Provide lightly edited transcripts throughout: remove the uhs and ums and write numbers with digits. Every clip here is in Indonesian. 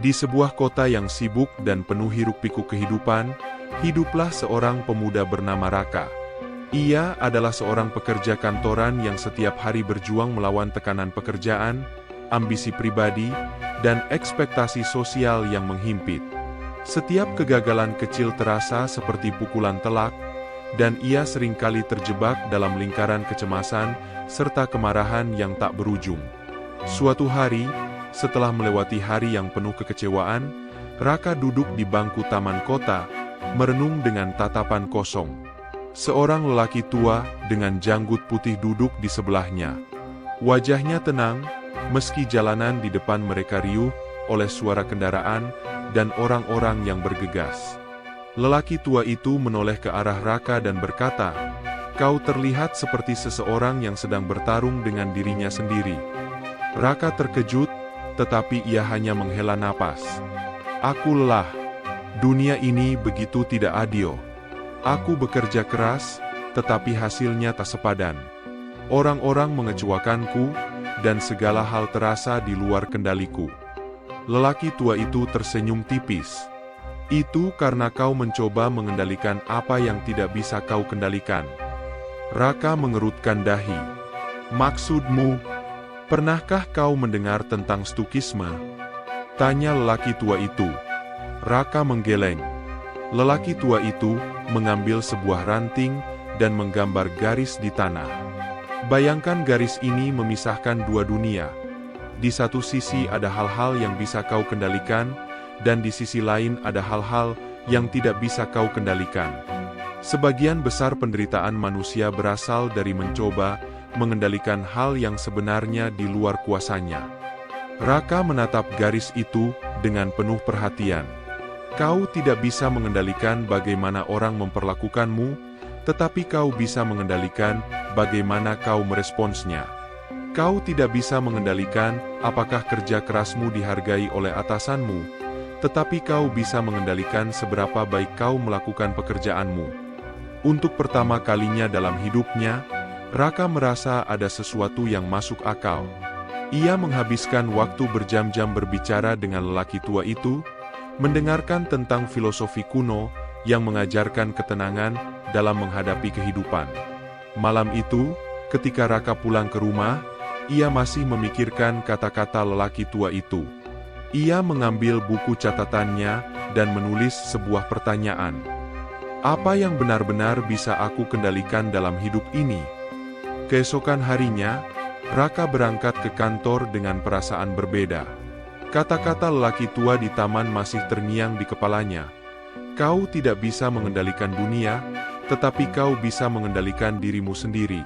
Di sebuah kota yang sibuk dan penuh hiruk-pikuk kehidupan, hiduplah seorang pemuda bernama Raka. Ia adalah seorang pekerja kantoran yang setiap hari berjuang melawan tekanan pekerjaan, ambisi pribadi, dan ekspektasi sosial yang menghimpit. Setiap kegagalan kecil terasa seperti pukulan telak, dan ia seringkali terjebak dalam lingkaran kecemasan serta kemarahan yang tak berujung. Suatu hari, setelah melewati hari yang penuh kekecewaan, Raka duduk di bangku taman kota, merenung dengan tatapan kosong. Seorang lelaki tua dengan janggut putih duduk di sebelahnya. Wajahnya tenang, meski jalanan di depan mereka riuh oleh suara kendaraan dan orang-orang yang bergegas. Lelaki tua itu menoleh ke arah Raka dan berkata, "Kau terlihat seperti seseorang yang sedang bertarung dengan dirinya sendiri." Raka terkejut, tetapi ia hanya menghela napas. "Aku lelah. Dunia ini begitu tidak adil. Aku bekerja keras, tetapi hasilnya tak sepadan. Orang-orang mengecewakanku, dan segala hal terasa di luar kendaliku." Lelaki tua itu tersenyum tipis. "Itu karena kau mencoba mengendalikan apa yang tidak bisa kau kendalikan." Raka mengerutkan dahi. "Maksudmu, pernahkah kau mendengar tentang Stukisme?" tanya lelaki tua itu. Raka menggeleng. Lelaki tua itu mengambil sebuah ranting dan menggambar garis di tanah. Bayangkan garis ini memisahkan dua dunia. Di satu sisi ada hal-hal yang bisa kau kendalikan, dan di sisi lain ada hal-hal yang tidak bisa kau kendalikan. Sebagian besar penderitaan manusia berasal dari mencoba mengendalikan hal yang sebenarnya di luar kuasanya. Raka menatap garis itu dengan penuh perhatian. Kau tidak bisa mengendalikan bagaimana orang memperlakukanmu, tetapi kau bisa mengendalikan bagaimana kau meresponsnya. Kau tidak bisa mengendalikan apakah kerja kerasmu dihargai oleh atasanmu, tetapi kau bisa mengendalikan seberapa baik kau melakukan pekerjaanmu. Untuk pertama kalinya dalam hidupnya, Raka merasa ada sesuatu yang masuk akal. Ia menghabiskan waktu berjam-jam berbicara dengan lelaki tua itu, mendengarkan tentang filosofi kuno yang mengajarkan ketenangan dalam menghadapi kehidupan. Malam itu, ketika Raka pulang ke rumah, ia masih memikirkan kata-kata lelaki tua itu. Ia mengambil buku catatannya dan menulis sebuah pertanyaan. Apa yang benar-benar bisa aku kendalikan dalam hidup ini? Keesokan harinya, Raka berangkat ke kantor dengan perasaan berbeda. Kata-kata lelaki tua di taman masih terngiang di kepalanya. Kau tidak bisa mengendalikan dunia, tetapi kau bisa mengendalikan dirimu sendiri.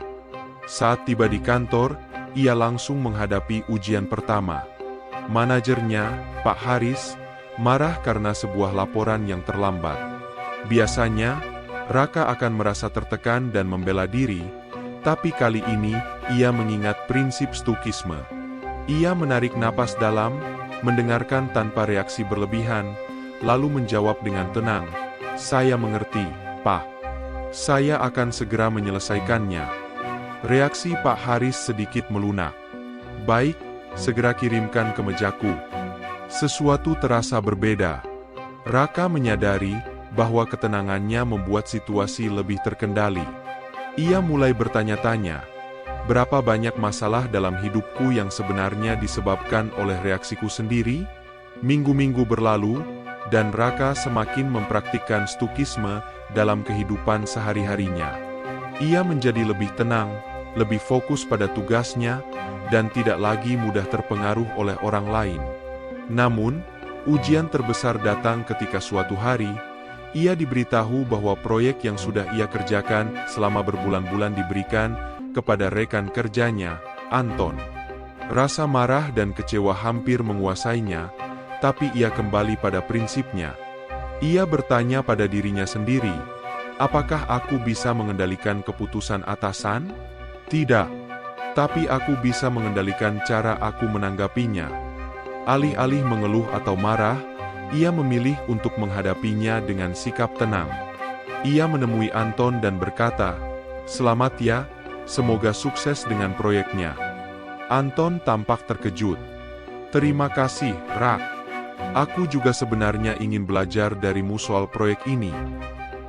Saat tiba di kantor, ia langsung menghadapi ujian pertama. Manajernya, Pak Haris, marah karena sebuah laporan yang terlambat. Biasanya, Raka akan merasa tertekan dan membela diri, tapi kali ini, ia mengingat prinsip Stukisme. Ia menarik napas dalam, mendengarkan tanpa reaksi berlebihan, lalu menjawab dengan tenang, "Saya mengerti, Pak. Saya akan segera menyelesaikannya." Reaksi Pak Haris sedikit melunak. "Baik, segera kirimkan ke mejaku." Sesuatu terasa berbeda. Raka menyadari bahwa ketenangannya membuat situasi lebih terkendali. Ia mulai bertanya-tanya, berapa banyak masalah dalam hidupku yang sebenarnya disebabkan oleh reaksiku sendiri? Minggu-minggu berlalu, dan Raka semakin mempraktikkan Stukisme dalam kehidupan sehari-harinya. Ia menjadi lebih tenang, lebih fokus pada tugasnya, dan tidak lagi mudah terpengaruh oleh orang lain. Namun, ujian terbesar datang ketika suatu hari, ia diberitahu bahwa proyek yang sudah ia kerjakan selama berbulan-bulan diberikan kepada rekan kerjanya, Anton. Rasa marah dan kecewa hampir menguasainya, tapi ia kembali pada prinsipnya. Ia bertanya pada dirinya sendiri, apakah aku bisa mengendalikan keputusan atasan? Tidak. Tapi aku bisa mengendalikan cara aku menanggapinya. Alih-alih mengeluh atau marah, ia memilih untuk menghadapinya dengan sikap tenang. Ia menemui Anton dan berkata, "Selamat ya, semoga sukses dengan proyeknya." Anton tampak terkejut. "Terima kasih, Rak. Aku juga sebenarnya ingin belajar darimu soal proyek ini.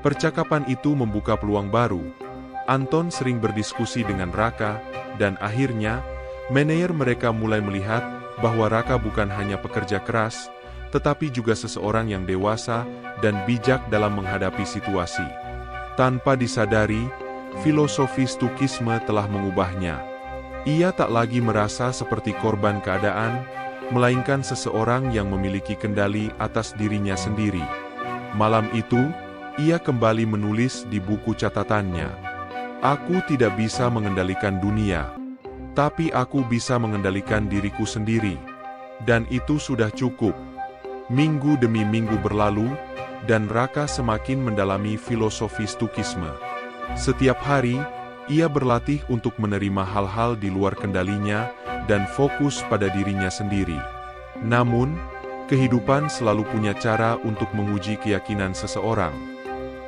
Percakapan itu membuka peluang baru. Anton sering berdiskusi dengan Raka, dan akhirnya, manajer mereka mulai melihat bahwa Raka bukan hanya pekerja keras, tetapi juga seseorang yang dewasa dan bijak dalam menghadapi situasi. Tanpa disadari, filosofi Stukisme telah mengubahnya. Ia tak lagi merasa seperti korban keadaan, melainkan seseorang yang memiliki kendali atas dirinya sendiri. Malam itu, ia kembali menulis di buku catatannya. Aku tidak bisa mengendalikan dunia, tapi aku bisa mengendalikan diriku sendiri. Dan itu sudah cukup. Minggu demi minggu berlalu, dan Raka semakin mendalami filosofi Stukisme. Setiap hari, ia berlatih untuk menerima hal-hal di luar kendalinya dan fokus pada dirinya sendiri. Namun, kehidupan selalu punya cara untuk menguji keyakinan seseorang.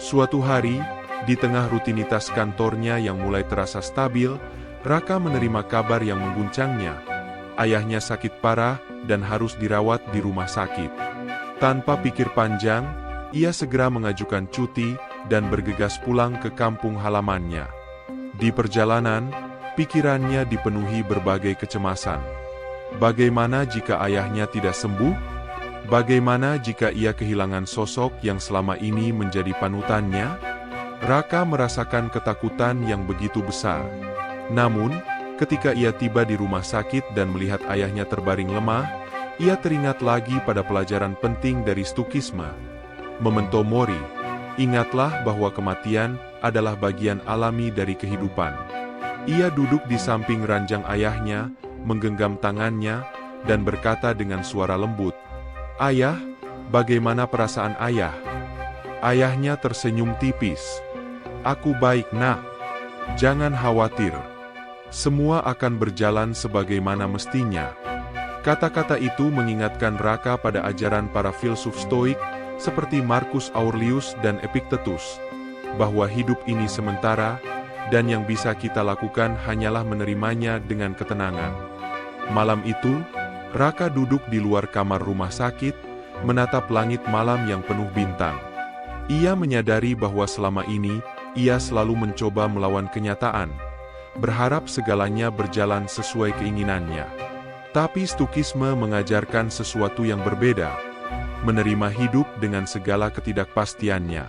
Suatu hari, di tengah rutinitas kantornya yang mulai terasa stabil, Raka menerima kabar yang mengguncangnya. Ayahnya sakit parah dan harus dirawat di rumah sakit. Tanpa pikir panjang, ia segera mengajukan cuti dan bergegas pulang ke kampung halamannya. Di perjalanan, pikirannya dipenuhi berbagai kecemasan. Bagaimana jika ayahnya tidak sembuh? Bagaimana jika ia kehilangan sosok yang selama ini menjadi panutannya? Raka merasakan ketakutan yang begitu besar. Namun, ketika ia tiba di rumah sakit dan melihat ayahnya terbaring lemah, ia teringat lagi pada pelajaran penting dari Stukisme. Memento mori, ingatlah bahwa kematian adalah bagian alami dari kehidupan. Ia duduk di samping ranjang ayahnya, menggenggam tangannya, dan berkata dengan suara lembut, "Ayah, bagaimana perasaan ayah?" Ayahnya tersenyum tipis. "Aku baik, nak. Jangan khawatir. Semua akan berjalan sebagaimana mestinya." Kata-kata itu mengingatkan Raka pada ajaran para filsuf Stoik, seperti Marcus Aurelius dan Epictetus, bahwa hidup ini sementara, dan yang bisa kita lakukan hanyalah menerimanya dengan ketenangan. Malam itu, Raka duduk di luar kamar rumah sakit, menatap langit malam yang penuh bintang. Ia menyadari bahwa selama ini, ia selalu mencoba melawan kenyataan, berharap segalanya berjalan sesuai keinginannya. Tapi Stukisme mengajarkan sesuatu yang berbeda, menerima hidup dengan segala ketidakpastiannya.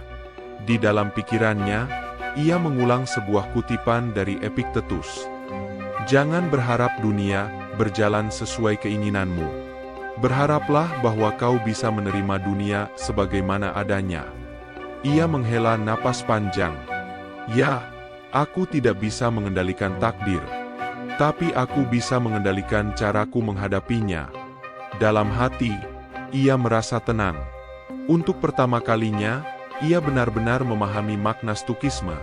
Di dalam pikirannya, ia mengulang sebuah kutipan dari Epictetus. "Jangan berharap dunia berjalan sesuai keinginanmu. Berharaplah bahwa kau bisa menerima dunia sebagaimana adanya." Ia menghela napas panjang. "Ya, aku tidak bisa mengendalikan takdir. Tapi aku bisa mengendalikan caraku menghadapinya." Dalam hati, ia merasa tenang. Untuk pertama kalinya, ia benar-benar memahami makna Stukisme,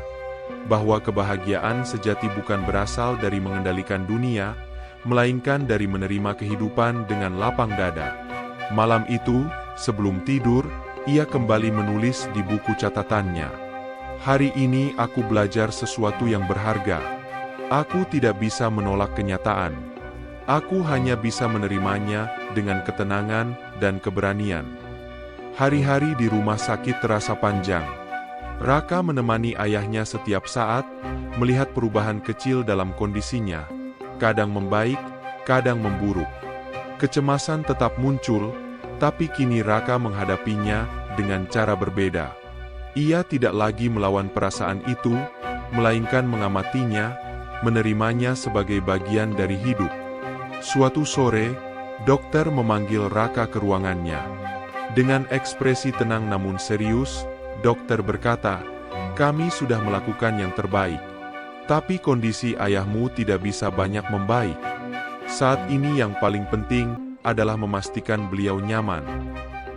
bahwa kebahagiaan sejati bukan berasal dari mengendalikan dunia, melainkan dari menerima kehidupan dengan lapang dada. Malam itu, sebelum tidur, ia kembali menulis di buku catatannya, "Hari ini aku belajar sesuatu yang berharga. Aku tidak bisa menolak kenyataan. Aku hanya bisa menerimanya dengan ketenangan dan keberanian." Hari-hari di rumah sakit terasa panjang. Raka menemani ayahnya setiap saat, melihat perubahan kecil dalam kondisinya, kadang membaik, kadang memburuk. Kecemasan tetap muncul, tapi kini Raka menghadapinya dengan cara berbeda. Ia tidak lagi melawan perasaan itu, melainkan mengamatinya, menerimanya sebagai bagian dari hidup. Suatu sore, dokter memanggil Raka ke ruangannya. Dengan ekspresi tenang namun serius, dokter berkata, "Kami sudah melakukan yang terbaik. Tapi kondisi ayahmu tidak bisa banyak membaik. Saat ini yang paling penting adalah memastikan beliau nyaman."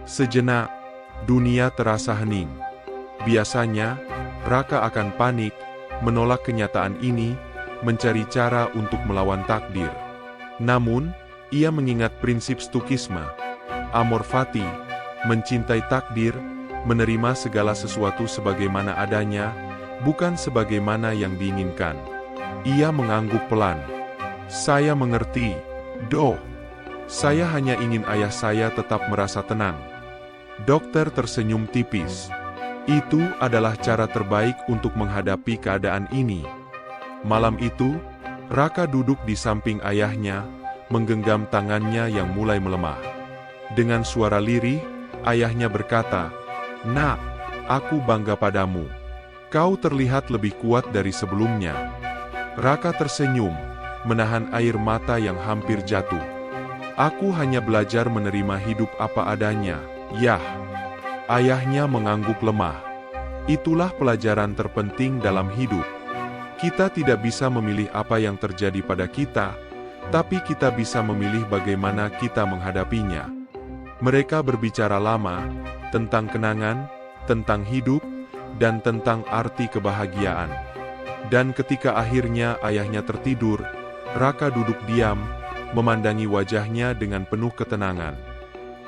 Sejenak, dunia terasa hening. Biasanya, Raka akan panik, menolak kenyataan ini, mencari cara untuk melawan takdir. Namun, ia mengingat prinsip Stukisme, amor fati, mencintai takdir, menerima segala sesuatu sebagaimana adanya, bukan sebagaimana yang diinginkan. Ia mengangguk pelan. "Saya mengerti, Dok. Saya hanya ingin ayah saya tetap merasa tenang. Dokter tersenyum tipis. Itu adalah cara terbaik untuk menghadapi keadaan ini. Malam itu, Raka duduk di samping ayahnya, menggenggam tangannya yang mulai melemah. Dengan suara lirih, ayahnya berkata, "Nak, aku bangga padamu. Kau terlihat lebih kuat dari sebelumnya." Raka tersenyum, menahan air mata yang hampir jatuh. "Aku hanya belajar menerima hidup apa adanya, Yah." Ayahnya mengangguk lemah. Itulah pelajaran terpenting dalam hidup. Kita tidak bisa memilih apa yang terjadi pada kita, tapi kita bisa memilih bagaimana kita menghadapinya. Mereka berbicara lama tentang kenangan, tentang hidup, dan tentang arti kebahagiaan. Dan ketika akhirnya ayahnya tertidur, Raka duduk diam, memandangi wajahnya dengan penuh ketenangan.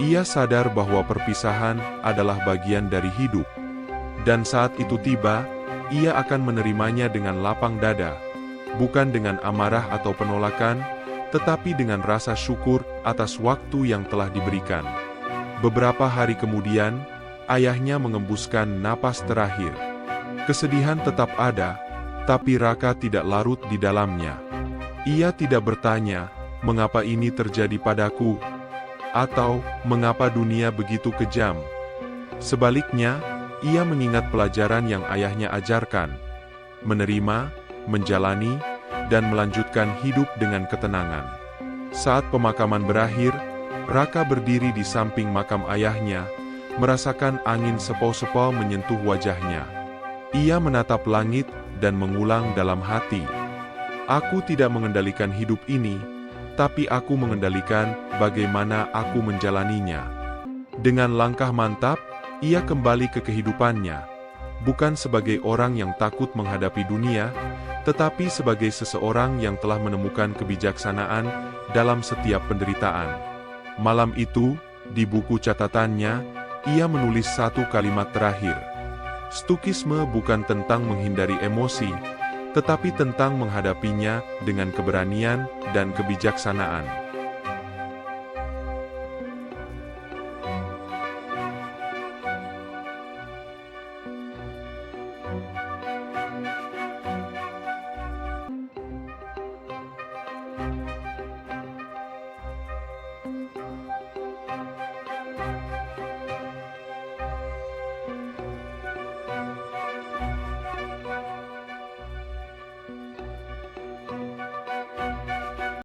Ia sadar bahwa perpisahan adalah bagian dari hidup. Dan saat itu tiba, ia akan menerimanya dengan lapang dada, bukan dengan amarah atau penolakan, tetapi dengan rasa syukur atas waktu yang telah diberikan. Beberapa hari kemudian, ayahnya mengembuskan napas terakhir. Kesedihan tetap ada, tapi Raka tidak larut di dalamnya. Ia tidak bertanya, "Mengapa ini terjadi padaku?" atau "Mengapa dunia begitu kejam?" Sebaliknya, ia mengingat pelajaran yang ayahnya ajarkan, menerima, menjalani, dan melanjutkan hidup dengan ketenangan. Saat pemakaman berakhir, Raka berdiri di samping makam ayahnya, merasakan angin sepau-sepau menyentuh wajahnya. Ia menatap langit dan mengulang dalam hati, "Aku tidak mengendalikan hidup ini, tapi aku mengendalikan bagaimana aku menjalaninya." Dengan langkah mantap, ia kembali ke kehidupannya, bukan sebagai orang yang takut menghadapi dunia, tetapi sebagai seseorang yang telah menemukan kebijaksanaan dalam setiap penderitaan. Malam itu, di buku catatannya, ia menulis satu kalimat terakhir. Stoikisme bukan tentang menghindari emosi, tetapi tentang menghadapinya dengan keberanian dan kebijaksanaan.